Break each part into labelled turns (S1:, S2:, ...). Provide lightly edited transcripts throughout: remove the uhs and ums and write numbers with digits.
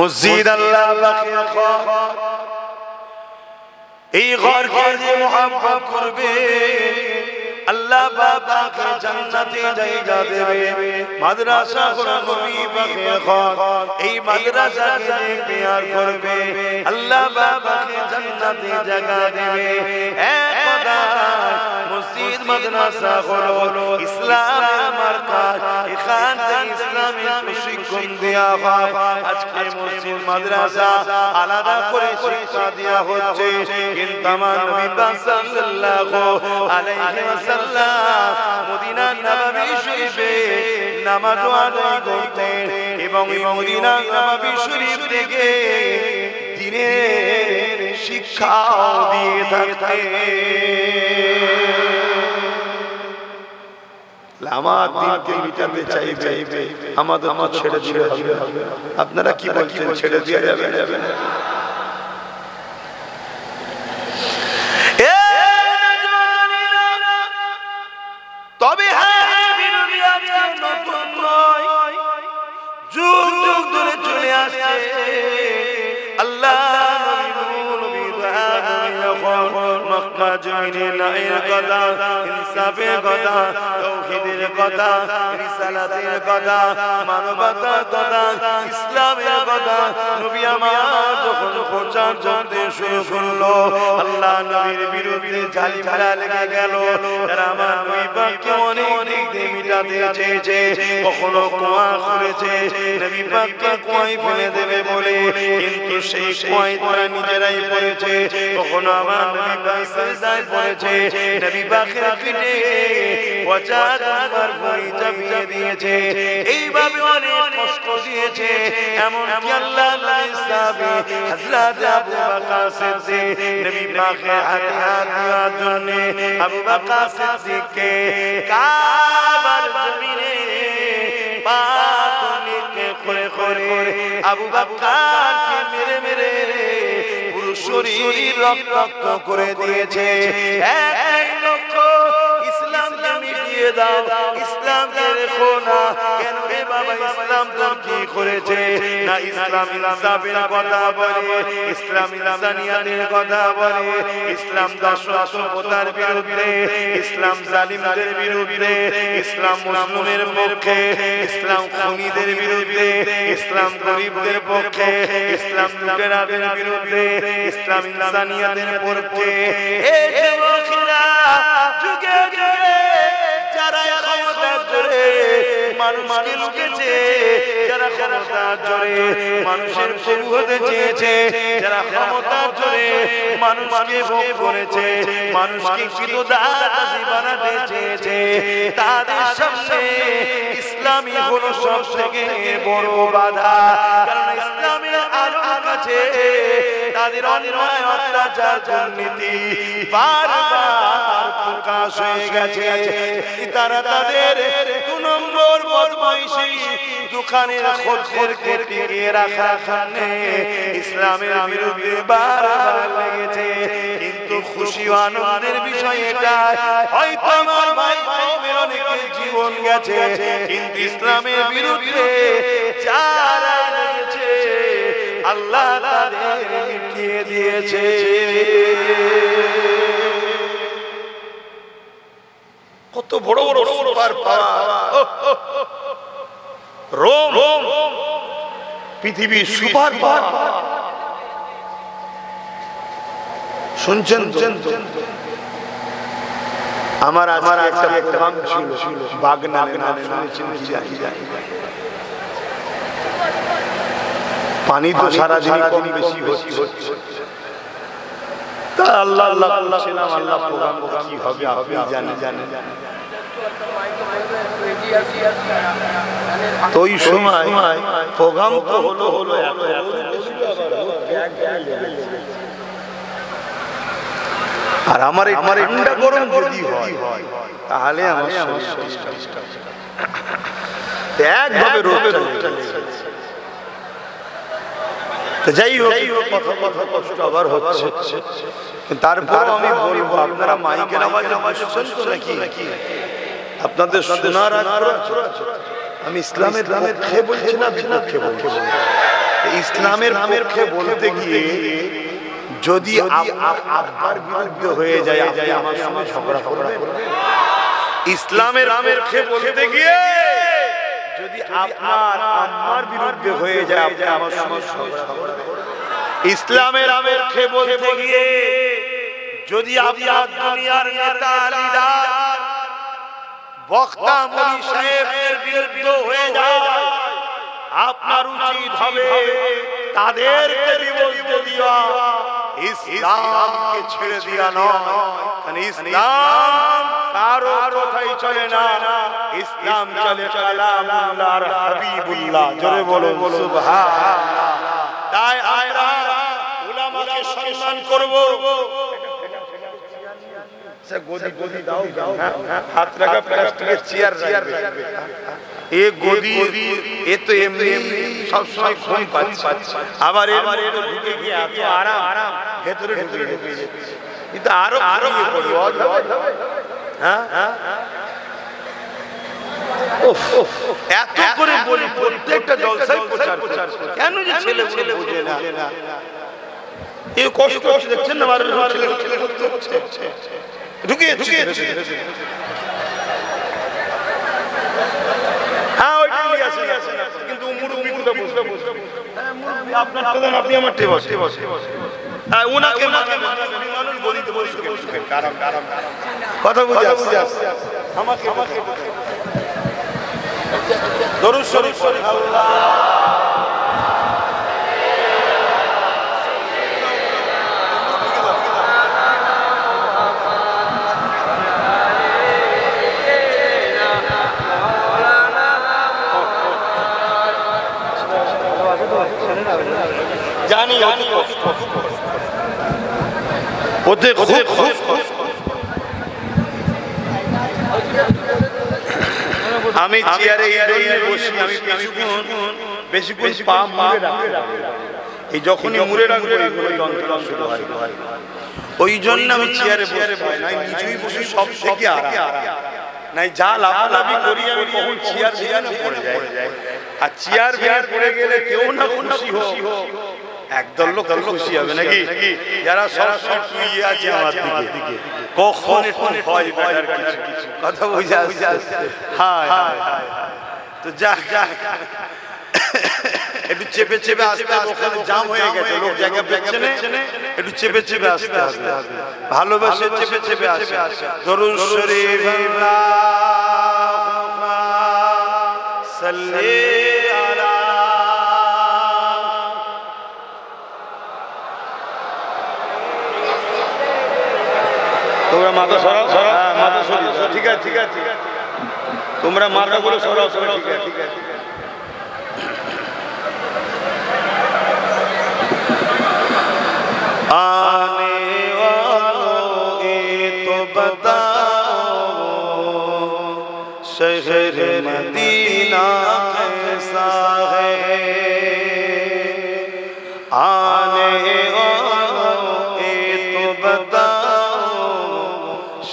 S1: মসজিদ আল্লাহ পাকের ঘর, এই ঘরকে যে মুহাব্বত করবে আল্লাহ পাকে জান্নাতে জায়গা দেবে। মাদ্রাসা হলো নবী পাকের ঘর, এই মাদ্রাসাকে যে প্যার করবে আল্লাহ পাকে জান্নাতে জায়গা দেবে। এক কথা মসজিদ মাদ্রাসা হলো ইসলামের মার্কাজ, এখান থেকে ইসলামের প্রশিক্ষণ দেয়া হয়। আজকে মসজিদ মাদ্রাসা আলাদা করে শিক্ষা দেয়া হচ্ছে, কিন্তু আমার নবী পাক সাল্লাল্লাহু আলাইহি ওয়াসাল্লাম মদিনা নববী শরীফে নামাজ আদায় করতেন এবং এই মদিনা নববী শরীফ থেকে দ্বীনের শিক্ষা দিয়ে থাকতেন। আমার দিনকে মিটাতে চাইবে, আমাদের তো ছেড়ে দিলে হবে। আপনারা কি বলছেন, ছেড়ে দিয়ে যাবে? তবে হ্যাঁ, বিরোধী আজকে নতুন নয়, যুগ যুগ ধরে চলে আসছে। আল্লাহ মক্কা জমিনে ন্যায়ের কথা, ইনসাফের কথা, তাওহীদের কথা, রিসালাতের কথা, মানবতার কথা, ইসলামের কথা নবী আমার যখন প্রচার করতে শুরু করলো, আল্লাহ নবীর বিরুদ্ধে ঝালিমালা লেগে গেল। তারা আমার নবী পাককে অনেক দিক দিয়ে মিটাতে চেয়েছে, কখনো কুয়া করেছে নবী পাককে কুয়ায় ফেলে দেবে বলে, কিন্তু সেই কুয়ায় তারা নিজেরাই পড়েছে। কখনো আমার নবী পাক সিজদায় পড়েছে, নবী পাকের পিঠে পচা তোমার ভুঁড়ি চাপিয়ে দিয়েছে, এইভাবে অনেক কষ্ট দিয়েছে। এমনকি আল্লাহ নবীর সাহাবী হযরত আবু বকর সিদ্দিক নবী পাকের হাতে হাত দেওয়ার জন্য আবু বকর সিদ্দিককে কাবার জমিনে পাথরকে করে করে আবু বকরকে মেরে মেরে পুরো শরীর রক্তাক্ত করে দিয়েছে। এক লক্ষ্য ইসলামকে মিটিয়ে দাও, ইসলামকে রেখো না। কেন রে বাবা, ইসলাম তোর কি করেছে? না ইসলাম ইনসাফের কথা বলে, ইসলাম ইনসানিয়াতের কথা বলে, ইসলাম দাসত্বতার বিরুদ্ধে, ইসলাম জালিমদের বিরুদ্ধে, ইসলাম মুসলিমের পক্ষে, ইসলাম খুনিদের বিরুদ্ধে, ইসলাম গরিবদের পক্ষে, ইসলাম লুটেরাদের বিরুদ্ধে, ইসলাম ইনসানিয়াতের পক্ষে। এই যুবকেরা যুগে যুগে যারা ক্ষমতার জোরে মানুষকে লুটেছে, যারা ক্ষমতার জোরে মানুষের প্রভু হতে চেয়েছে, যারা ক্ষমতার জোরে মানুষকে ভোগ করেছে, মানুষকে কৃতদাসী বানাতে চেয়েছে, তাদের সামনে ইসলামই হলো সব থেকে বড় বাধা। কারণ ইসলামের আলোর কাছে তাদের অন্যায়, অত্যাচার, দুর্নীতি বারবার প্রকাশ হয়ে গেছে। তারা তাদের 2 নম্বর বদমাইশি, দোকানের খদ্দেরকে টিকিয়ে রাখার জন্য ইসলামের বিরুদ্ধে বারবার লেগেছে। কিন্তু খুশি ও আনন্দের বিষয় এটা, হয়তো আমার ভাই কওমের অনেকের জীবন গেছে, কিন্তু ইসলামের বিরুদ্ধে যারা লেগেছে আল্লাহ তাদের মিটিয়ে দিয়েছে। কত বড় বড় সুপার পাওয়ার, রোম পৃথিবীর সুপার পাওয়ার। শুনছেন আমার একটা প্রোগ্রাম ছিল বাগনানে, নাম শুনেছেন কি জানি? পানি তো সারাদিন কম বেশি হচ্ছে, তা আল্লাহ আল্লাহ বলছিলাম, আল্লাহ প্রোগ্রাম কি হবে আপনি জানেন। তো ওই সময় প্রোগ্রাম তো হলো আর আমার ঠান্ডা গরম যদি হয় তাহলে আমার একভাবে রোগটা যাই হোক, কথা কষ্ট আবার হচ্ছে। তারপর আমি বলবো, আপনারা মাইকের আওয়াজে বুঝছেন তো নাকি? আপনাদের শোনার আগ্রহ। আমি ইসলামের পক্ষে বলছি না বিপক্ষে বলছি। ইসলামের পক্ষে বলতে গিয়ে যদি আব্বার বিরুদ্ধে হয়ে যায় আপনি আমার সঙ্গে ঝগড়া করবেন? ইসলামের পক্ষে বলতে গিয়ে যদি আপনার আম্মার বিরুদ্ধে হয়ে যায় আপনি আমার সঙ্গে ঝগড়া করবেন? ইসলামের পক্ষে বলতে গিয়ে যদি আপনার দুনিয়ার নেতা লিডার বক্তা মুনি সাহেবদের বিরুদ্ধে হয়ে যায় আপনার উচিত হবে তাদেরকে বিবলতে দিয়া ইসলামকে ছেড়ে দিয়া নয়। কারণ ইসলাম কারো কথাই চলে না, ইসলাম চলে কালামুল্লাহর হাবিবুল্লাহ। জোরে বলুন সুবহানাল্লাহ। তাই আমরা উলামাকে সম্মান করব। গদি দাও, হাত রাখা প্লাস্টিকের চেয়ার রাখবে। এ গদি এ তো এমনি সব সময় ঘুম পাচ্ছে, আবার এর মধ্যে ঢুকে গিয়ে এত আরাম ভেতরে ঢুকে যাচ্ছে। কিন্তু আরো হ্যাঁ এত করে বলি প্রত্যেকটা জলসায় প্রচার কেন যে ছেলে ছেলে বুঝে না? এই কষ্ট দেখছেন না, ঢুকে হ্যাঁ ওইটাই নিয়ে আসেন, কিন্তু মুরব্বি কথা বুঝতে আপনার তো দেন, আপনি আমার বসে ওনাকে মানুষ বলিতে বসে কথা বুঝে আসছে। আমাকে দরুদ শরীফ আল্লাহ জানি ওতে আমি চেয়ারে এই জন্য বসি, আমি বেশিক্ষণ পা মুড়ে রাখি। এই যখনই মুড়ে রাখবো এইগুলো যন্ত্রণা শুরু হয়, ওই জন্য আমি চেয়ারে বসি নাই, নিচুই বসি সব থেকে আরাম। নাই যা লাফালাফি করি আমি কখন চেয়ার ভেঙে না পড়ে যায়, আর চেয়ার ভেঙে পড়ে গেলে কেউ না খুশি হোক, একদল লোক খুশি হবে নাকি? যারা সব শুয়ে আছে আমার দিকে, কখন একটু ভয় পাওয়ার কিছু কথা বুঝে আসছে। হ্যাঁ তো যা একটু চেপে চেপে আসতে হবে, ওখানে জাম হয়ে গেছে, লোক জায়গা পেচ্ছে না, একটু চেপে চেপে আসতে হবে, ভালোবাসে চেপে চেপে আসে। দরুদ শরীফ আল্লাহুম্মা সাল্লি আলা। তোমরা মাথা সরাও, হ্যাঁ মাথা সরিয়ে, ঠিক আছে ঠিক আছে, তোমরা মাথা গুলো সরাও, ঠিক আছে ঠিক আছে। आने वालों ये तो बताओ शहर मदीना कैसा है। आने वालों ये तो बताओ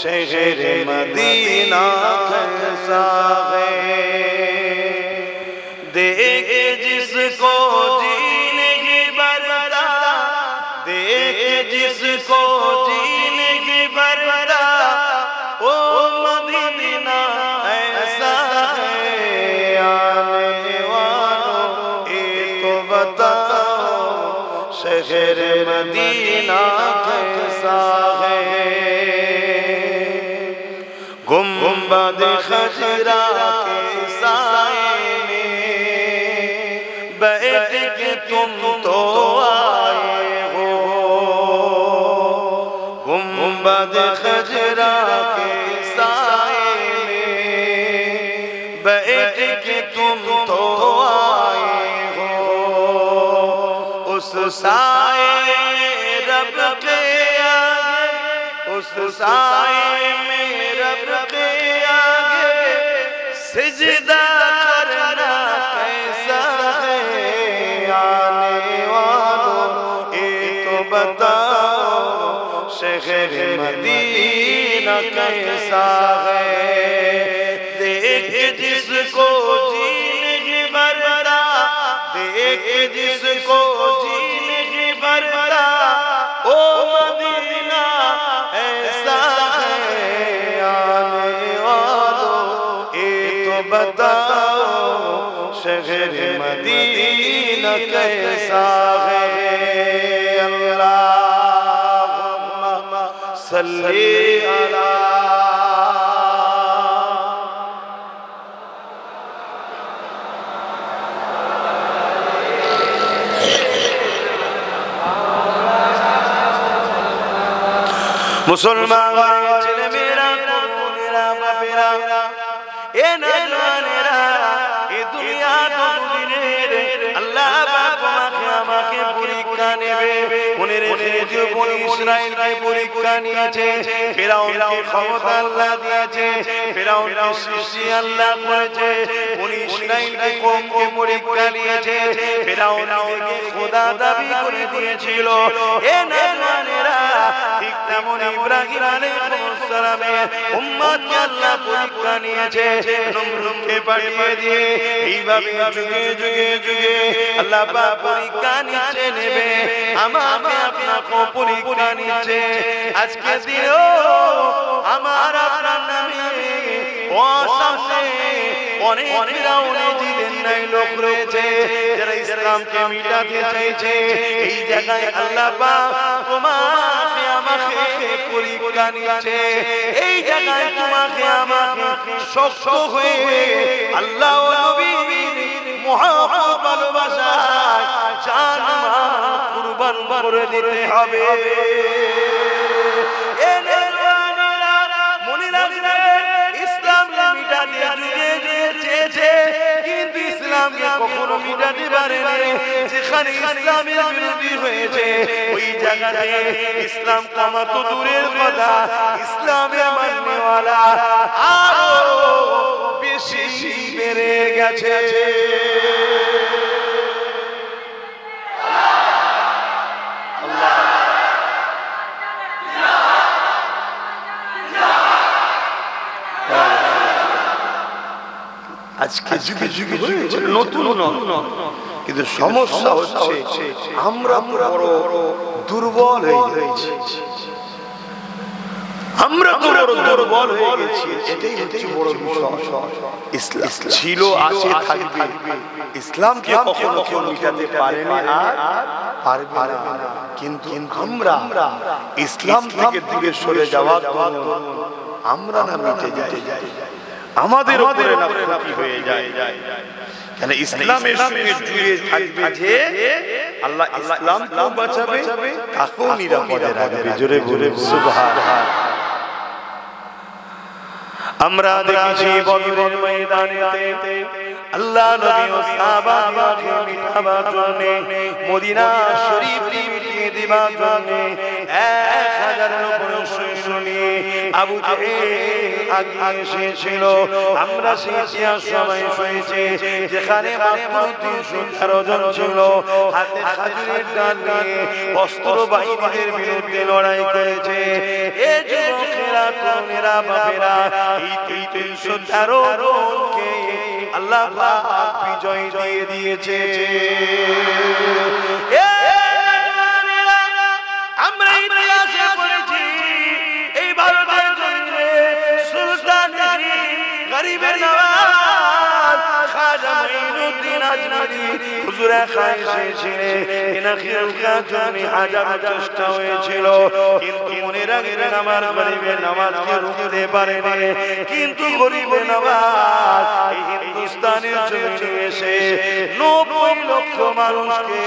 S1: शहर मदीना कैसा है। देख जिसको जीने की बरदा, देख जिसको जीने की बरदा, ओ मदीना ऐसा है। आने वालों ये तो बताओ शहर मदीना कैसा है। गुंबद खजरा के साए में बैठ के तुम तो आए हो, गुंबद खजरा के साए में बैठ के तुम तो आए हो। उस साए में रब के आगे, उस साए में रब के आगे सिजदा करना कैसा है। आने वालों ये तो बताओ शहर मदीना कैसा है। देख जिसको जीने की बरदा, देख एक जिसको जीने की बरता ओ मदीना ऐसा है आने वालों ये तो बताओ शहर मदीना कैसा है अल्लाहुम्मा सल्ली अला मुसलमान चले मेरा मेरा बापेरा ए नौजवानेरा ए दुनिया तो दुनियार अल्लाह पाक তোমাকে আমাকে পরীক্ষা নেবে মনে রেখে যে বনি ইসরাইল কে পরীক্ষা নিয়েছে ফেরাউনকে ক্ষমতা আল্লাহ দিয়েছে ফেরাউনকে সৃষ্টি আল্লাহ করেছে বনি ইসরাইলকে কওমকে পরীক্ষা নিয়েছে ফেরাউনকে খোদা দাবি করে দিয়েছিল এ নওজওয়ানেরা ঠিক তেমন ইব্রাহিম আলাইহিস সালামের উম্মতকে আল্লাহ পরীক্ষা নিয়েছে নমরুদকে পাঠিয়ে দিয়ে এইভাবে যুগে যুগে যুগে আল্লাহ পাক পরীক্ষা নিচ্ছে নেবে আমাকে আপনাকে পরীক্ষা নিচ্ছে আজকে দিও আমার আপনার নামে ও সামনে অনেক ফিরাউনে জিদের নাই লোক রয়েছে যারা ইসলামকে মিটাতে চাইছে এই জায়গায় আল্লাহ পাক তোমাকে আমাকে পরীক্ষা নিচ্ছে এই জায়গায় তোমাকে আমাকে শক্ত হয়ে আল্লাহ ও নবীর মুহাব্বত ভালোবাসা জান মাল কুরবান করে দিতে হবে এ নওজওয়ানেরা মনে রাখবেন ইসলামকে মিটাতে যুগে যুগে চেয়েছে কিন্তু ইসলামকে কখনো মিটাতে পারেনি যেখানে ইসলামের বিরোধী হয়েছে ওই জায়গাতে ইসলাম কমা তো দূরের কথা ইসলামের মাননেওয়ালা আরো বেশি বেড়ে গেছে আজকে যুগে যুগে নতুন কিন্তু সমস্যা হচ্ছে আমরা বড় দুর্বল হয়ে গেছি আমরা তো বড় দুর্বল হয়ে গেছি এটাই হচ্ছে বড় বিষয় ইসলাম ছিল আছে থাকবে ইসলামকে কখনো কেউ মিটাতে পারেনি আর পারবে না কিন্তু আমরা ইসলাম থেকে দূরে সরে যাওয়ার জন্য আমরা না মিটে যাই আমাদের উপরে না ক্ষতি হয়ে যায় কেন ইসলামের সঙ্গে জুড়ে থাকবে যে আল্লাহ ইসলামকেও বাঁচাবে তাকেও নিরাপদে রাখবে জোরে বলে সুবহানাল্লাহ আমরা দেখেছি বদরের ময়দানেতে আল্লাহ নবী ও সাহাবাকে মিটাবার জন্য মদিনা শরীফ মিটিয়ে দিবার জন্য 1000 উপরে সৈন্য নিয়ে আবু জেহেল আগিয়ে এসেছিল আমরা সেই ইতিহাস সময় শুনেছি যেখানে মাত্র 313 জন ছিল হাতে খাজুরের ডাল নিয়ে অস্ত্র বাহিনীদের বিরুদ্ধে লড়াই করেছে এ যুবকেরা তরুণেরা বাপেরা এই 313 জনকে আল্লাহ পাক বিজয় দিয়ে দিয়েছে আমরা ইতিহাসে পড়েছি এই ভারতের জমিনে সুলতান গরিবের নওয়াজ খাজা মঈনুদ্দিন আজমিরি হুজুর খাইশে ছিলেন ইনাখির জন্য হাজার চেষ্টা হয়েছিল কিন্তু মনে রাখবেন আমার গরিবের নামাজকে রুখতে পারেনি কিন্তু গরিবের নওয়াজ এই হিন্দুস্তানের জমিনে এসে 90 লক্ষ মানুষকে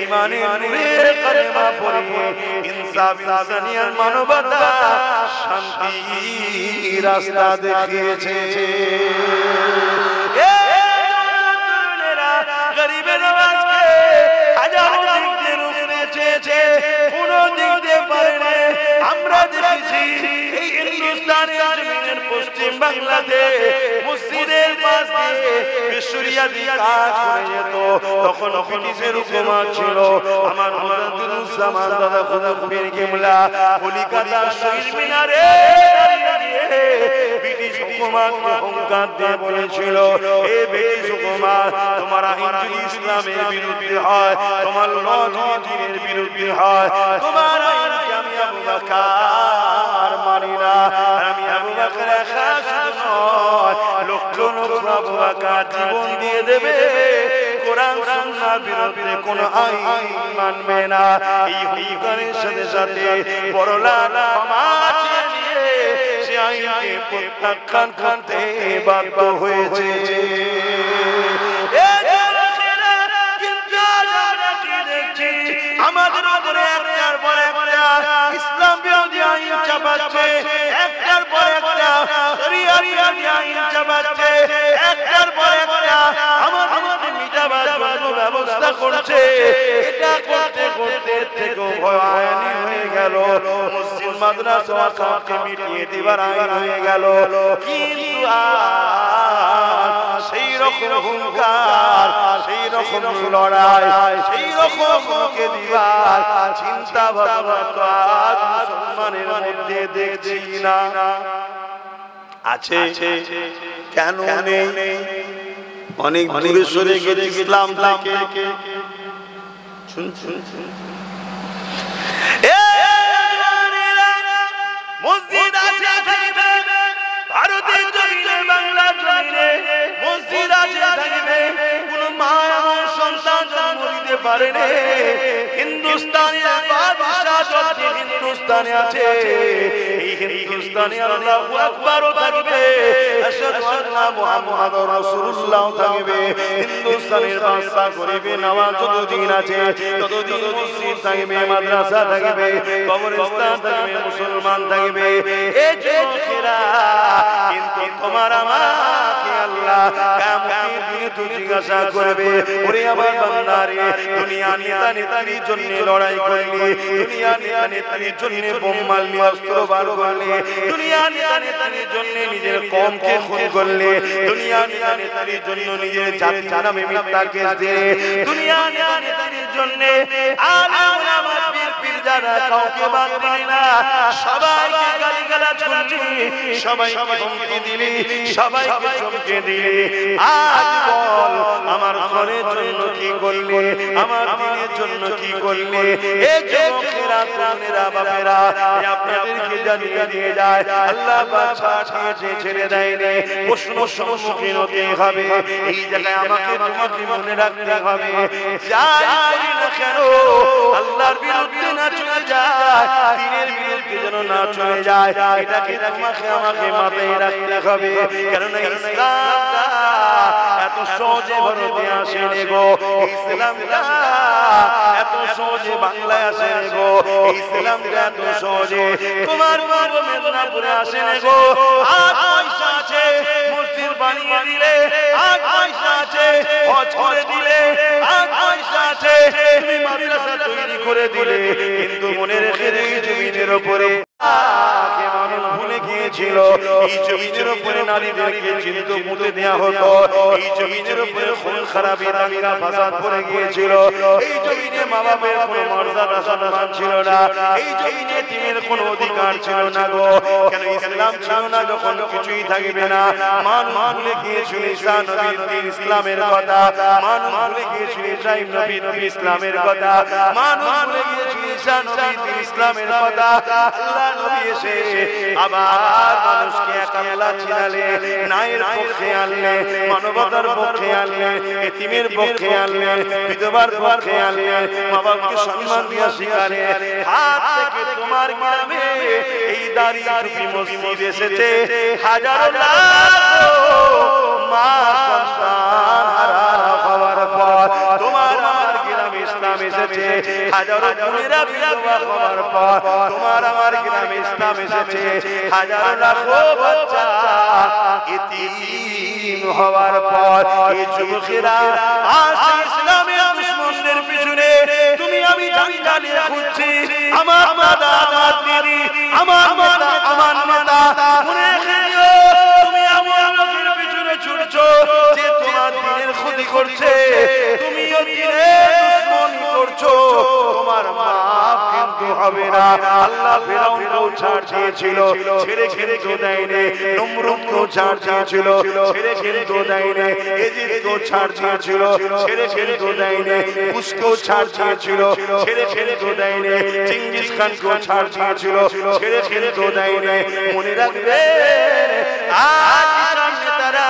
S1: ঈমানের নূরের কালেমা পড়িয়ে ইনসাফ ইনসানিয়ত মানবতা শান্তি রাস্তা দেখিয়েছে গরিবের আওয়াজকে হাজারো দিক দিয়ে রুখতে চেয়েছে কোনো দিক দিয়ে পারেনি আমরা দেখেছি এই হিন্দুস্তানের জমিনের পশ্চিম বাংলাতে মসজিদের পাশ দিয়ে বিশ্বরিয়াদি কাজ করে যেত, তখন ব্রিটিশের হুকুমত ছিল। আমার মুজাদ্দিদুজ্জামান দাদা খোদা পীর কিবলা কলিকাতা শহীদ মিনারে ব্রিটিশ হুকুমতকে হুঙ্কার দিয়ে বলেছিল, এ ব্রিটিশ হুকুমত, তোমার আইন যদি ইসলামের বিরুদ্ধে হয়, তোমার ল যদি দ্বীনের বিরুদ্ধে হয়, তোমার আইনকে আমি আবু বকর মানি না। আমি আবু বকর একা শুধু নয়, লক্ষ লক্ষ আবু বকর জীবন দিয়ে দেবে, কোরআন সুন্নাহর বিরুদ্ধে কোন আইন মানবে না। এই হুঙ্কারের সাথে সাথে বড়লাট ক্ষমা চেয়ে নিয়ে সে আইনকে প্রত্যাখ্যান করতে বাধ্য হয়েছে। আমাদের উপরে একটার পর একটা ইসলাম বিরোধী আইন চাপাচ্ছে, একটার পর একটা শরিয়াত বিরোধী আইন চাপাচ্ছে, একটার পর একটা আমাদেরকে মিটাবার জন্য ব্যবস্থা করছে। এটা করতে করতে থেকে ভয়ানক হয়ে গেল, মসজিদ মাদ্রাসা ওয়াকফকে মিটিয়ে দিবার আইন হয়ে গেল। কিন্তু সেই রকম হুঙ্কার, সেই রকম লড়াই, সেই রকম মুখে দিবার চিন্তা ভাবনা তো আজ মুসলমানের মধ্যে দেখছি না। আছে কেন নেই? অনেক দূরে সরে গেছে ইসলাম থেকে। মসজিদ আছে থাকবে ভারতের জমিনে, বাংলার জমিনে মসজিদ আছে থাকবে, কোন মা এমন সন্তান জন্ম দিতে পারে না। হিন্দুস্তানের বাদশাহ যত হিন্দুস্তানে আছে, এই হিন্দুস্তানে আল্লাহু আকবারও থাকবে, আশহাদু আন্না মুহাম্মাদুর রাসূলুল্লাহ থাকবে। হিন্দুস্তানের বাদশাহ গরিবে নওয়াজ যতদিন আছে ততদিন মসজিদ থাকবে, মাদ্রাসা থাকবে, কবরস্থান থাকবে, মুসলমান থাকবে। এই যুবকেরা কিন্তু তোমার আমাকে আল্লাহ কিয়ামতের দিনে তো জিজ্ঞাসা করবে, ওরে আমার বান্দারে, দুনিয়া নেতা নেত্রীর জন্য লড়াই করলি, দুনিয়া নেতা নেত্রীর জন্য বোম মারলি, অস্ত্র বার করলি, দুনিয়া নেতা নেত্রীর জন্য নিজের কওমকে খুন করলি, দুনিয়া নেতা নেত্রীর জন্য নিজের জাতির নামে মিথ্যা কেস দিয়ে, দুনিয়া নেতা নেত্রীর জন্য আলেম ওলামা পীর পীরজাদা কাউকে বাদ দিলি না, সবাইকে গালিগালাজ করলি, সবাইকে হুমকি দিলি, সবাইকে চমকে দিলি। আজ বল আমার ঘরের জন্য কি করলে, আমার দিনের জন্য কি করলে? এই যুবকেরা, তরুণেরা, বাপেরা আপনাদেরকে জানিয়ে দিয়ে যায়, আল্লাহ পাক ছাড়িয়ে ছেড়ে দেয়নি, প্রশ্ন সম্মুখীন হতে হবে। এই জায়গায় আমাকে তোমাকে মনে রাখতে হবে, যাই করি না কেন আল্লাহর বিরুদ্ধে না চলে যায়, দ্বীনের বিরুদ্ধে যেন না চলে যায়, এটাকে তোমাকে আমাকে মাথায় রাখতে হবে। কেননা ইসলামটা এত সহজে ভারতে আসেনি গো, ইসলামটা এত সহজে বাংলায় আসেনি গো, ইসলামটা এত সহজে তোমার পূর্ব মেদিনীপুরে আসেনি গো। আজ পয়সা আছে মসজিদ বানিয়ে দিলে, আজ পয়সা আছে হজ করে দিলে, আজ পয়সা আছে তুমি মাদ্রাসা তৈরি করে দিলে, কিন্তু মনে রেখে এই জমিনের উপরে মানুষ ভুলে গিয়েছিল, এই জমিনের উপরে নারীদেরকে চিন্তা মুতে দেওয়া হতো, এই জমিনের উপরে খুন খারাপি দাঙ্গা ফাসাদ পড়ে গিয়েছিল, এই জমিনে মা বাপের কোনো মর্যাদা সম্মান ছিল না, এই জমিনে দিনের কোনো অধিকার ছিল না গো। কেন ইসলাম ছিল না যখন কিছুই থাকবে না, মানুষ ভুলে গিয়েছিল ঈসা নবীর দিন ইসলামের কথা, মানুষ ভুলে গিয়েছিল ইব্রাহিম নবীর দিন ইসলামের কথা, মানুষ ভুলে গিয়েছিল ঈসা নবীর দিন ইসলামের কথা। আল্লাহ নবী এসে আবার মানুষকে এক আল্লাহ চিনালে, ন্যায়ের পক্ষে আনলে, মানবতার পক্ষে আনলে, এতিমের পক্ষে আনলে, বিধবার পক্ষে আনলে, মা বাবাকে সম্মান দিয়া শিখালে। হাত থেকে তোমার গ্রামে এই দাড়ি টুপি মসজিদ এসেছে, হাজারো লাখো মা সন্তান হারা হওয়ার পর তোমার আমার গ্রামে ইসলাম এসেছে, হাজারো বোনেরা বিধবা হওয়ার পর তোমার আমার গ্রামে ইসলাম এসেছে, হাজারো লাখো বাচ্চা এতিম হওয়ার পর এই যুবকেরা আজ ইসলামের দুশমনদের পিছনে তুমি আমি জাঙ্গালে খুঁজছি, আমার দাদা, আমার দিদি, আমার মাতা, আমার নেতা, মনে রেখো করছে, তুমিও দিনের দুশমনি করছো, তোমার মাফ কিন্তু হবে না। আল্লাহ ফিরআউনকেও ছাড় দিয়েছিল, ছেড়ে কিন্তু দেয়নি। নমরুদকেও ছাড় দিয়েছিল, ছেড়ে কিন্তু দেয়নি। এজিদকেও ছাড় দিয়েছিল, ছেড়ে কিন্তু দেয়নি। বুশকেও ছাড় দিয়েছিল, ছেড়ে কিন্তু দেয়নি। চেঙ্গিস খানকেও ছাড় দিয়েছিল, ছেড়ে কিন্তু দেয়নি। মনে রাখবেন, আজ নেতারা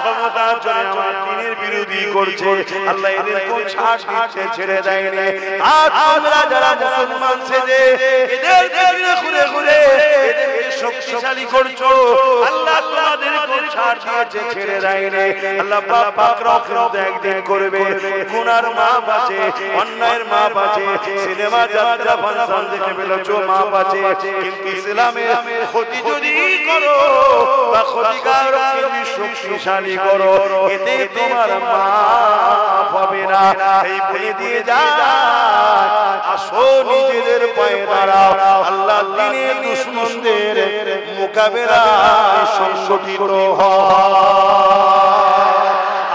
S1: ক্ষমতার জন্য আমার দ্বীনের বিরোধী করছে, আল্লাহ এদেরকেও ছাড় দিচ্ছে, ছেড়ে দেয়নি। আজ তোমরা যারা মুসলমান সেজে এদেরকে ঘুরে ঘুরে এদেরকে শক্তিশালী করছো, আল্লাহ তোমাদেরকেও ছাড় দিয়েছে, ছেড়ে দেয়নি। আল্লাহ পাক রক্ষা একদিন করবে। গুনার মাপ আছে, অন্যায়ের মাপ আছে, সিনেমা যাত্রা ফাংশন দেখে ফেলেছো, মাপ আছে, কিন্তু ইসলামের ক্ষতি যদি করো বা ক্ষতিকারক শক্তিশালী করো, এতে তোমার মাপ হবে না। এই বলে দিয়ে যায়, আসো নিজেদের পায়ে দাঁড়াও, আল্লাহ দ্বীনের দুশমনদের মোকাবেলায় সংগঠিত হও।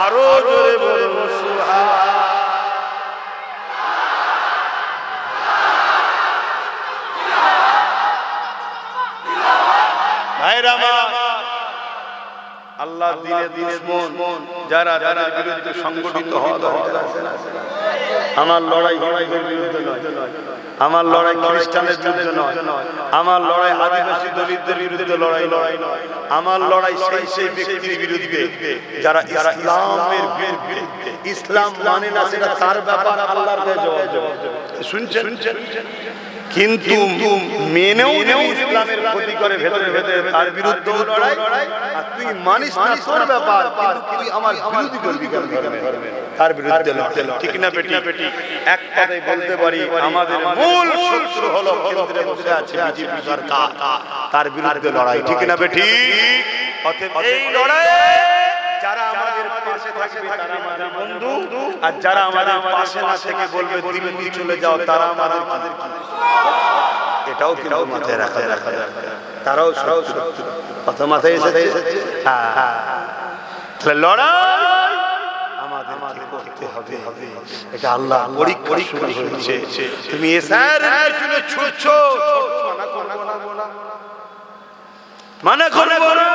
S1: আরো জোরে বলুন সুবহান। ভাইরা আমার, আল্লাহর দ্বীনের দুশমন যারা যারা বিরুদ্ধে সংগঠিত হওয়া দরকার। আমার লড়াই হিন্দুদের বিরুদ্ধে নয়, আমার লড়াই খ্রিস্টানের বিরুদ্ধে নয়, আমার লড়াই আদিবাসী দলিতদের বিরুদ্ধে লড়াই নয়, আমার লড়াই সেই সেই ব্যক্তির বিরুদ্ধে যারা ইসলামের বিরুদ্ধে। ইসলাম মানে না সেটা তার ব্যাপার, আল্লাহর কাছে জবাব দেবে। শুনছেন? কিন্তু মেনেও ইসলামের ক্ষতি করে ভেতরে ভেতরে, তার বিরুদ্ধে লড়াই। আর তুই মানিস না, তোর ব্যাপার, কিন্তু তুই আমার বিরোধী করবি কেন? তার বিরুদ্ধে লড়াই, ঠিক না বেটি? এক কথাই বলতে পারি, আমাদের মূল শত্রু হলো কেন্দ্রে বসে আছে বিজেপি সরকার, তার বিরুদ্ধে লড়াই, ঠিক না বেটি? অতএব এই লড়াই যারা আমাদের পাশে থাকবে তারা আমাদের বন্ধু, আর যারা আমাদের পাশে না থেকে বলবে দিল্লি চলে যাও, তারা আমাদের এটাও কিন্তু মাথায় রাখা, তারাও শত্রু। কথা মাথায় এসেছে? হ্যাঁ, লড়াই আমাদের করতে হবে, এটা আল্লাহ পরীক্ষা শুরু হয়েছে। তুমি এসার পিছনে ছুটছো, মানা করবো না।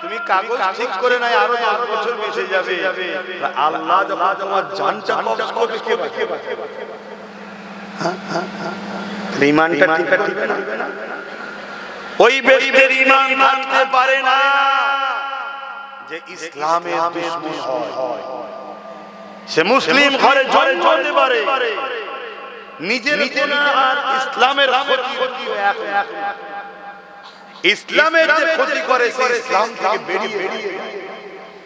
S1: তুমি কাগজ ঠিক করে নাই, আরো 10 বছর বেঁচে যাবে। আল্লাহ যখন তোমার জানটা কবজ করবে, কে বাঁচাবে? ঈমানটা ঠিক না, ওই ব্যক্তির ঈমান থাকতে পারে না যে ইসলামের দুশমন হয়। সে মুসলিম ঘরে জন্মতে পারে, নিজের গুনাহ আর ইসলামের ক্ষতি এক। ইসলামের যে ক্ষতি করে সে ইসলাম থেকে বেরিয়ে,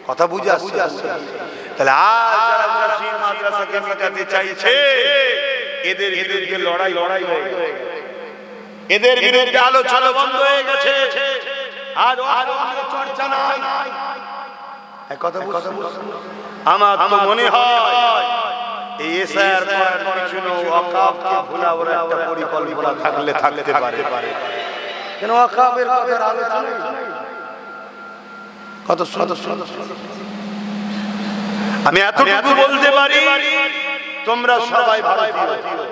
S1: কথা বুঝে আসছে? তাহলে আজ যারা মুসলিম মাদ্রাসাকে মিটাতে চাইছে, এদের বিরুদ্ধে লড়াই হয়ে গেছে, এদের বিরুদ্ধে আলোচনা বন্ধ হয়ে গেছে। আজ চর্চা নাই। কথা বুঝছেন? আমার তো মনে হয় এই এসআইআর করার পিছনে ওয়াকফকে ভুলাবার একটা পরিকল্পনা থাকতে পারে। কেন ওয়াকফের কথার আলোচনা কত সুন্দর। আমি এতটুকু বলতে পারি, তোমরা সবাই ভারতীয়,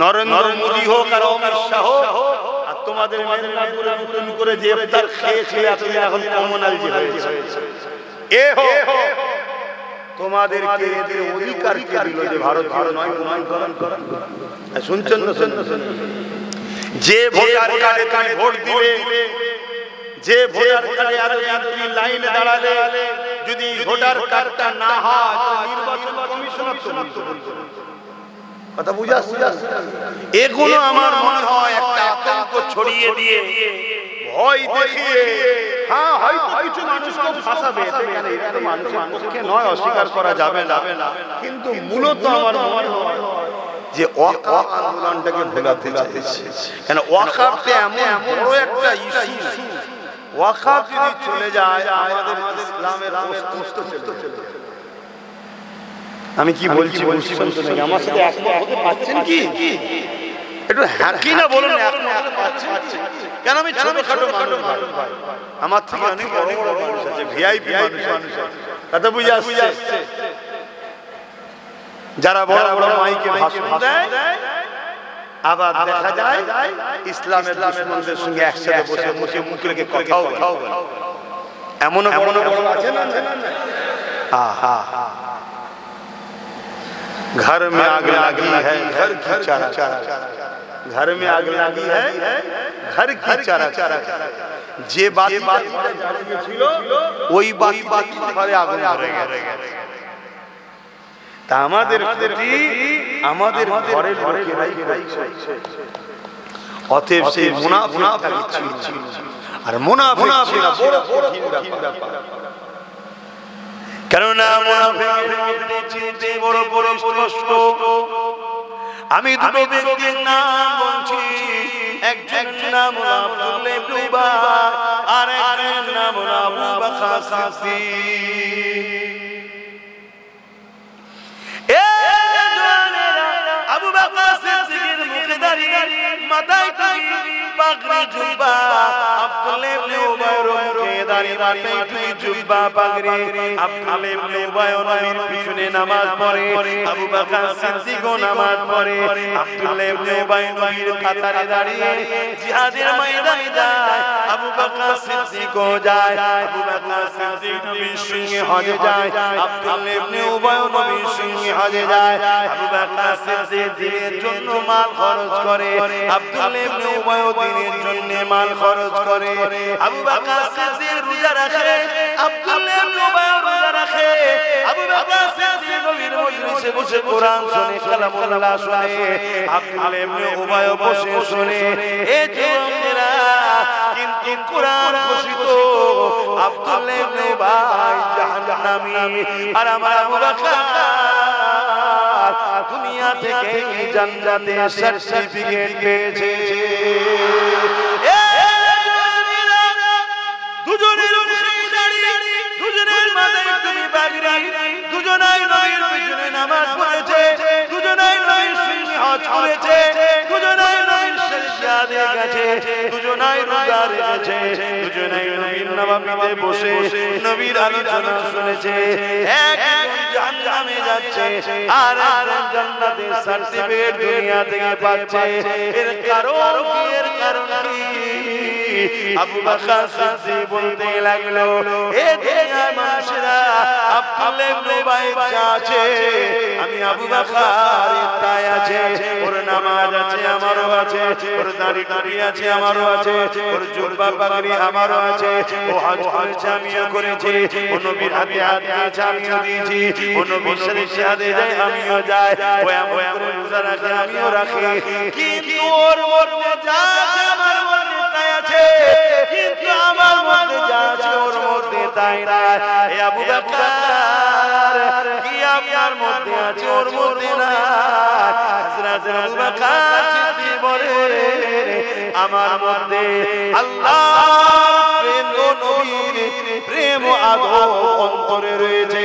S1: নরেন্দ্র মোদী হোক আর অমিত শাহ হোক, আর তোমাদের মেদিনীপুরে নতুন করে যে ইফতার খেয়েছে আপনি এখন কমনালজি হয়েছে, এ হোক তোমাদেরকে এদের অধিকার কে দিল যে ভারতীয় নয় প্রমাণকরণ করা? শুনছেন না? যে ভোটার কার্ডে তুমি ভোট দিবে, যে ভোটার কার্ডে এতদিন তুমি লাইনে দাঁড়ালে, যদি ভোটার কার্ডটা না হয় তো নির্বাচন কমিশনার তো বলবে। কথা বুঝা? এগুলো আমার মনে হয় একটা আতঙ্ক ছড়িয়ে দিয়ে, ভয় দেখিয়ে, হ্যাঁ হয়তো কিছু মানুষকে ফাঁসাবে, এটা তো মানুষের পক্ষে নয়, অস্বীকার করা যাবে না। কিন্তু মূলত আমার মনে হয় যে ওয়াকফ আন্দোলনটাকে ভোলাতে চাইছে। কেন ওয়াকফটা এমন বড় একটা ইস্যু, ওয়াকফ যদি চলে যায় আমাদের ইসলামের অস্তিত্ব চলে যাবে। আমি কি বলছি বুঝছেন তো নাকি? আমার সাথে একমত হতে পারছেন কি? একটু হ্যাঁ কি না বলুন, একমত হতে পারছেন? কেন আমি ছোটখাটো মানুষ, আমার থেকে অনেক বড় বড় মানুষ আছে, ভিআইপি মানুষ। কথা বুঝে আসছে? যারা বড় বড় মাইকে ভাষণ দেয়, আবার দেখা যায় ইসলামের দুশমনদের সঙ্গে একসাথে বসে মুখে মুখ রেখে কথাও বলে। এমন বড় বড় আছে না? आहा, घर में आग लगी है घर की चारा, घर में आग लगी है घर की चारा। যে বাতি জ্বালিয়ে ছিল ওই বাতি ঘরে আগুন ধরে গেছে। তা আমাদের আমাদের ঘরের লোকেরাই অতএব সেই মুনাফিকটা ছিল, আর মুনাফিক ছিল বড় কঠিন ব্যাপার। কেননা মুনাফিকদের চিনতে বড় বড় কষ্ট। আমি দুটো ব্যক্তির নাম বলছি, একজনের নাম আব্দুল্লাহ ইবনে উবাই, আর একজনের নাম আবু বকর সিদ্দিক। আবু বকর সিদ্দিকের মুখে দাঁড়িয়ে মাথায় টুপি পাগড়ি জুব্বা, আব্দুল্লাহ ইবনে উবাইয়ের মুখে দাঁড়িয়ে মাথায় টুপি জুব্বা পাগড়ি। আব্দুল্লাহ ইবনে উবাই নবীর পিছনে নামাজ পড়ে, আবু বকর সিদ্দিকও নামাজ পড়ে। আব্দুল্লাহ ইবনে উবাই নবীর কাতারে দাঁড়িয়ে জিহাদের ময়দানে যায়, আবু বকর সিদ্দিকও যায়। আবু বকর সিদ্দিক নবীর সঙ্গে হজে যায়, আব্দুল্লাহ ইবনে উবাই নবীর সঙ্গে হজে যায়। আবু বকর সিদ্দিক দিনের জন্য মাল খরচ করে, আব্দুল্লাহ ইবনে উবাই দিনের জন্য মাল খরচ করে। আবু বকর সিদ্দিক রোজা রাখে, আব্দুল্লাহ ইবনে উবাই রোজা রাখে। আবু বকর সিদ্দিক নবীর মজলিসে বসে কোরআন শুনে, কালামুল্লাহ শুনে, আব্দুল্লাহ ইবনে উবাই বসে শুনে। এই যুবকেরা কিন্তু কোরআন ঘোষিত আব্দুল্লাহ ইবনে উবাই জাহান্নামী, আর আমার আবু বকর দুনিয়া থেকে জান্নাতে সার্টিফিকেট পেয়েছে। দুজনের মুখে দাঁড়িয়ে, দুজনের মাথায় টুপি পাগড়ি, দুজনাই নবীর পিছনে নামাজ পড়েছে, দুজনাই নবীর সঙ্গে হজ করেছে, দুজনাই নবীর সাথে গেছে, দুজনাই রোজা রেখেছে, দুজনাই নবীর নববীতে বসে নবীর আলোচনা শুনেছে। একজন জান্নাতে যাচ্ছে আর একজন জান্নাতের সার্টিফিকেট দুনিয়া থেকে পাচ্ছে। এর কারণ কি? এর কারণ কি? আবু বকর সিদ্দিক বলতে লাগলো, এ দুনিয়ার মানুষেরা আব্দুল্লাহ ইবনে উবাই যা আছে, আমি আবু বকর তাই আছে। ওর নামাজ আছে, আমারও আছে, ওর দাড়ি টুপি আছে, আমারও আছে, ওর জুব্বা পাগড়ি আমারও আছে, ও হজ করেছে, আমিও করেছি, ও নবীর হাতে হাত দিয়েছে, আমিও দিয়েছি, ও নবীর সাথে শাহাদে যায়, আমিও যাই, ও এমন করে রোজা রাখে, আমিও রাখি। কিন্তু ওর মধ্যে যা আছে আমার মধ্যে তাই আছে, কিন্তু আমার মধ্যে যা আছে ওর মধ্যে তাই নাই। এ আবু বকর, কি আপনার মধ্যে আছে ওর মধ্যে নাই? হযরত আবু বকর সিদ্দিক বলে, আমার মধ্যে আল্লাহর প্রেম ও নবীর প্রেম ও আদব অন্তরে রয়েছে,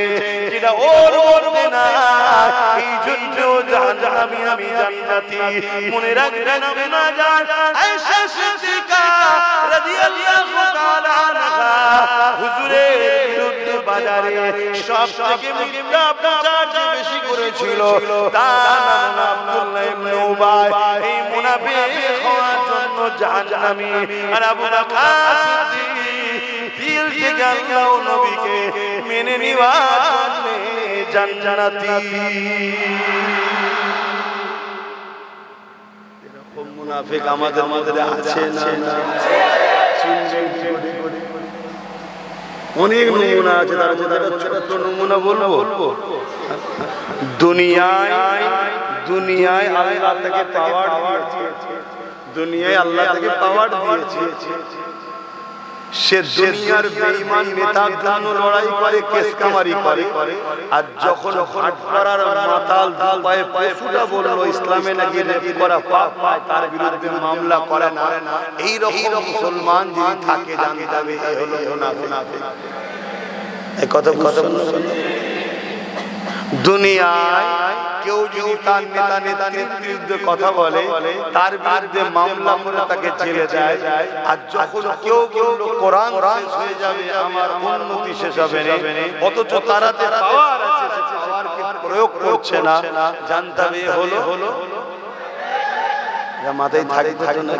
S1: যেটা ওর মধ্যে নাই। এই জন্য জাহান্নামী, আমি জান্নাতি। মনে রাখবেন না, জান আয়েশা সিদ্দিকা রাদিয়াল্লাহু তাআলা আনহা হুজুরের বিরুদ্ধে বাজারে সবথেকে মিথ্যা প্রচার যে বেশি করেছিল, তার নাম আব্দুল্লাহ ইবনে উবাই। এই মুনাফিক হওয়ার জন্য জাহান্নামী। আর আবু বকর সিদ্দিক দিল থেকে আল্লাহ ও নবীকে মেনে নেওয়ার জন্য জান্নাতি। এরকম মুনাফিক আমাদের মধ্যে আছে না? অনেক নমুনা আছে, তার মধ্যে ছোট্ট নমুনা বলবো। দুনিয়ায় আল্লাহ থেকে পাওয়ার দিয়েছে, দুনিয়ায় আল্লাহ থেকে পাওয়ার দিয়েছে। সে দুনিয়ার বেঈমান নেতার জন্য লড়াই করে, কেস কামারি করে, আর যখন ভাট করার মাতাল দুপায়ে পশুটা বললো ইসলামে নাকি রেপ করা পাপ, তার বিরুদ্ধে মামলা করে না। এই রকম মুসলমান যদি থাকে জানতে হবে এই হলো মুনাফিক। এই কথা দুনিয়ায় কেউ যদি তার নেতা নেত্রীর বিরুদ্ধে কথা বলে তার বিরুদ্ধে মামলা করে তাকে জেলে দেয়, আর যখন কেউ বলল কোরআন শেষ হয়ে যাবে আমার উন্নতি শেষ হবে না, অথচ তারাতে পাওয়ার আছে সে পাওয়ারকে প্রয়োগ করছে না, জানতে হবে হলো মাথায় থাকবে না।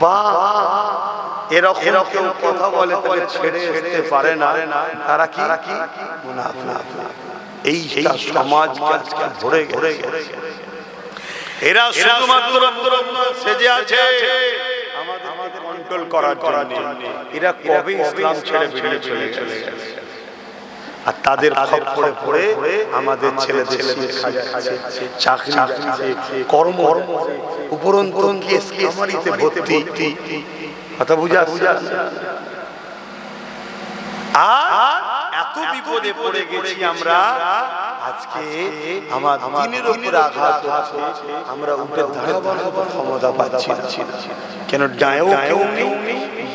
S1: বা এরকম কেউ কথা বলে তাকে ছেড়ে আসতে পারে না, তারা কি মুনাফিক। এই সমাজকে আজকে ভরে গেছে। এরা শুধুমাত্র সেজে আছে আমাদেরকে কন্ট্রোল করার জন্য। এরা কবে ইসলাম ছেড়ে বেরিয়ে চলে গেছে, আর তাদের খপ্পরে পড়ে আমাদের ছেলেদের শিক্ষা যাচ্ছে, চাকরি যাচ্ছে, কর্ম উপরন্তু কেস কামারিতে ভর্তি। কথা বুঝা আর এত বিপদে পড়ে গেছি আমরা, আজকে আমার দিনের উপরে আঘাত হচ্ছে, আমরা উঠে দাঁড়াবার ক্ষমতা পাচ্ছি না। কেন ডায়েও কেউ নেই,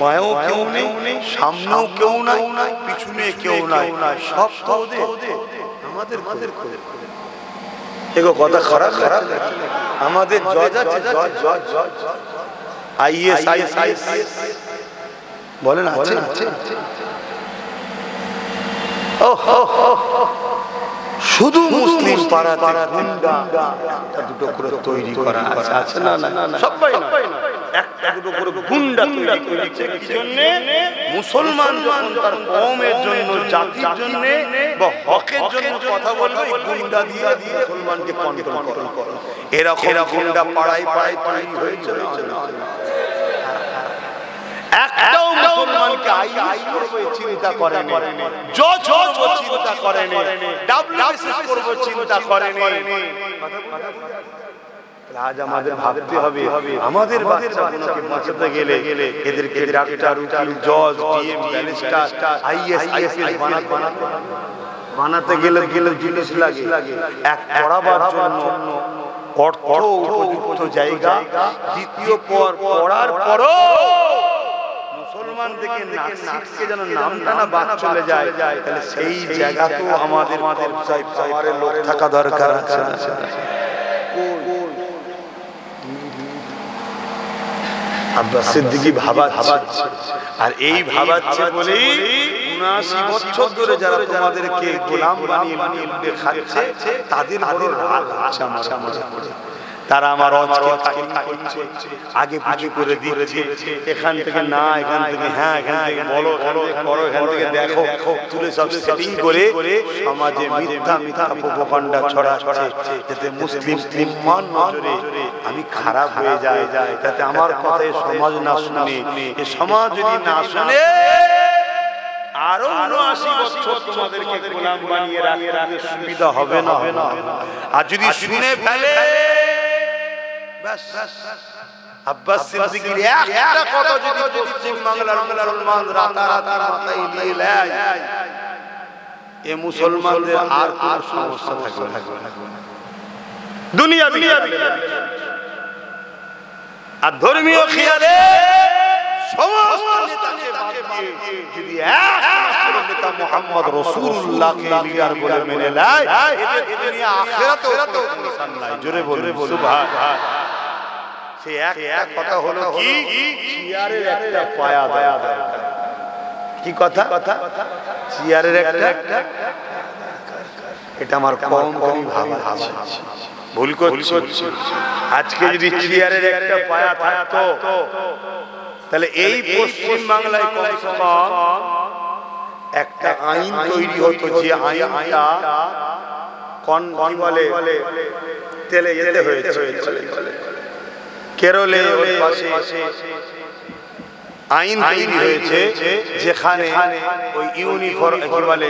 S1: বায়েও কেউ নেই, সামনেও কেউ নাই, পিছনে কেউ নাই, সব আমাদের এগো কথা খারাপ আমাদের জজ আছে, জজ আইএস বলেন আছে, শুধু মুসলিম পাড়াতে গুন্ডা দুটো করে তৈরি করা আছে, না সবাই না, একটা দুটো করে গুন্ডা তৈরি করেছে। কি জন্য? মুসলমান যখন তার কওমের জন্য, জাতির জন্য বা হকের জন্য কথা বলবে, গুন্ডা দিয়ে মুসলমানকে কন্ট্রোল করে। এরকম গুন্ডা পাড়ায় পাড়ায় তৈরি হয়েছে। একটাও মুসলমানকে আইএস করবে চিন্তা করেনি, জজ করবে চিন্তা করেনি, ডাব্লিউবিসিএস করবে চিন্তা করেনি। আজ আমাদের ভাবতে হবে, আমাদের বাচ্চাগুলোকে বাঁচাতে গেলে এদেরকে ডাক্তার, উকিল, জজ, ডিএম, ব্যারিস্টার, আইএস বানাতে গেলে জিনিস লাগে। এক পড়াবার জন্য অর্থ, উপযুক্ত জায়গা, দ্বিতীয় পড়ার পরও মুসলমান থেকে নাসিককে যেন নামটা না বাদ চলে যায়, তাহলে সেই জায়গাতেও আমাদের পাওয়ারের লোক থাকা দরকার আছে। আব্বাস সিদ্দিকী ভাবাচ্ছে, আর এই ভাবাচ্ছে বলেই ৭৯ বছর ধরে যারা তোমাদেরকে গোলাম বানিয়ে লুটে খাচ্ছে তাদের বড় রাগ আছে আমার। তারা আমার আগে পিছু করে দিচ্ছে, এখান থেকে না, এখান থেকে হ্যাঁ, এখান থেকে বলো, করো, এখান থেকে দেখো, তুলে সব সেটিং করে সমাজে মিথ্যা প্রোপাগান্ডা ছড়াচ্ছে, যাতে মুসলিম সম্মান নজরে আমি খারাপ হয়ে যায়, যাতে আমার কথায় সমাজ না শুনে। এ সমাজ যদি না শুনে আরো ৭৯ বছর তোমাদেরকে গোলাম বানিয়ে রাখতে সুবিধা হবে না। আর যদি শুনে ফেলে, আব্বাস সিদ্দিকীর একটা কথা যদি পশ্চিম বাংলার মুসলমান রাতারাতি মাথায় নিয়ে নেয়, এ মুসলমানদের আর কোন সমস্যা থাকবে না। দুনিয়া আর ধর্মীয় খেয়ালে সমস্ত নেতাকে বাদ দিয়ে যদি একমাত্র নেতা মুহাম্মদ রাসূলুল্লাহকে লিডার বলে মেনে নেয়, এদের দুনিয়া আখিরাতেও কোনো নিশান নাই। জোরে বলুন সুবহানাল্লাহ। সেই এক কথা হলো কি, চেয়ারের একটা পায়া দেয়া দরকার। কি কথা? চেয়ারের একটা, এটা আমার কম ভাবা আছে, ভুল করছি। আজকে যদি চেয়ারের একটা পায়া থাকতো, তাহলে এই পশ্চিম বাংলায় কমসে কম একটা আইন তৈরি হতো, যে আইনটা কি বলে তেলে যেতে হয়েছে। কেরলে ওর পাশে আইন তৈরি হয়েছে, যেখানে ওই ইউনিফর্ম কি বলে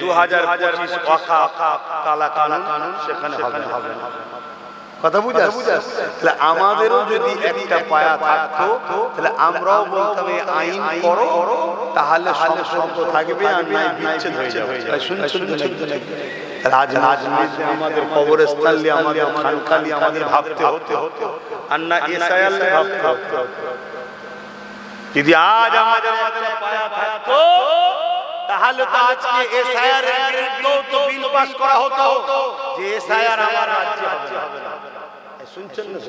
S1: 2025 কালা কানুন সেখানে হবে না। কথা বুঝা? তাহলে আমাদেরও যদি একটা পায়া থাকতো, তাহলে আমরাও বলতাম এই আইন করো, তাহলে সম্পর্ক থাকবে, আর নাই বিচ্ছেদ হয়ে যাবে। শুনছেন? রাজনীতি আমাদের কবরস্থান নিয়ে, আমাদের খানকা নিয়ে আমাদের ভাবতে হতো, আর না এসআইএল ভাবতে হতো। যদি আজ আমাদের একটা পায়া থাকতো, তাহলে তো আজকে এসআইআর এর বিরুদ্ধেও তো বিল পাস করা হতো যে এসআইআর আমার রাজ্যে হবে না। শুনছেন না?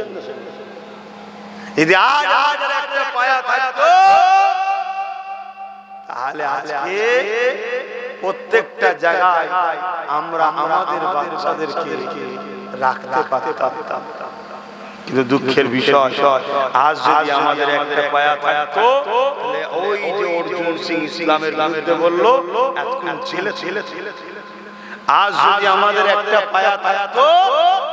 S1: যদি আজ একটা পায়া থাকতো তাহলে আজকে প্রত্যেকটা জায়গায় আমরা আমাদের বাচ্চাদেরকে রাখতে পারতাম। কিন্তু দুঃখের বিষয় আজ যদি আমাদের একটা পায়া থাকতো তাহলে ওই যে অর্জুন সিং ইসলামের বিরুদ্ধে বললো এতক্ষণ ছেলে আজ যদি আমাদের একটা পায়া থাকতো